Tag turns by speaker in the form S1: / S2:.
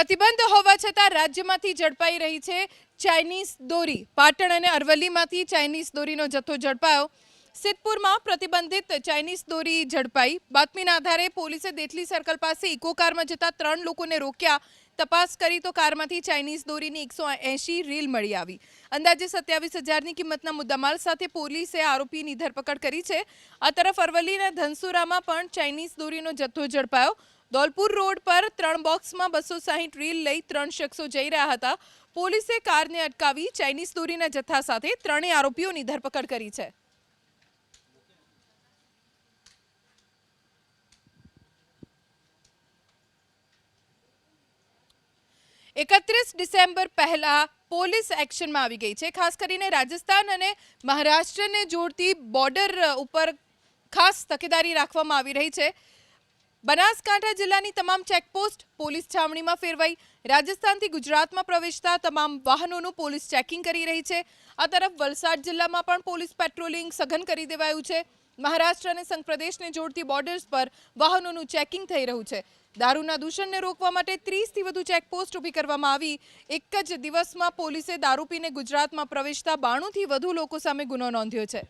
S1: પ્રતિબંધ હોવા છતાં રાજ્યમાંથી ઝડપાઈ રહી છે ચાઇનીઝ દોરી। પાટણ અને અરવલ્લીમાંથી ચાઇનીઝ દોરીનો જથ્થો ઝડપાયો। સિદ્ધપુરમાં પ્રતિબંધિત ચાઇનીઝ દોરી ઝડપાઈ। બાતમીના આધારે પોલીસે દેથલી સર્કલ પાસે ઇકો કારમાં જતા 3 લોકોને રોક્યા। તપાસ કરી તો કારમાંથી ચાઇનીઝ દોરીની 180 રીલ મળી આવી। અંદાજે 27,000ની કિંમતના મુદ્દામાલ સાથે પોલીસે આરોપીની ધરપકડ કરી છે। આ તરફ અરવલ્લીના ધનસુરામાં પણ ચાઇનીઝ દોરીનો જથ્થો ઝડપાયો। દોલપુર રોડ પર 3 બોક્સમાં 260 રીલ લઈ 3 શખ્સો જઈ રહ્યા હતા। પોલીસે કારને અટકાવી ચાઇનીઝ દોરીના જથ્થા સાથે 3 આરોપીઓની ધરપકડ કરી છે। 31 ડિસેમ્બર પહેલા પોલીસ એક્શનમાં આવી ગઈ છે। ખાસ કરીને રાજસ્થાન અને મહારાષ્ટ્રને જોડતી બોર્ડર ઉપર ખાસ તકેદારી રાખવામાં આવી રહી છે। બનાસકાંઠા જિલ્લાની તમામ ચેકપોસ્ટ પોલીસ છાવણીમાં ફેરવાઈ। રાજસ્થાનથી ગુજરાતમાં પ્રવેશતા તમામ વાહનોનું પોલીસ ચેકિંગ કરી રહી છે। આ તરફ વલસાડ જિલ્લામાં પણ પોલીસ પેટ્રોલિંગ સઘન કરી દેવાયું છે। મહારાષ્ટ્ર અને સંઘ પ્રદેશને જોડતી બોર્ડર્સ પર વાહનોનું ચેકિંગ થઈ રહ્યું છે। દારૂના દૂષણને રોકવા માટે 30થી વધુ ચેકપોસ્ટ ઊભી કરવામાં આવી। એક જ દિવસમાં પોલીસે દારૂ પીને ગુજરાતમાં પ્રવેશતા 92થી વધુ લોકો સામે ગુનો નોંધ્યો છે।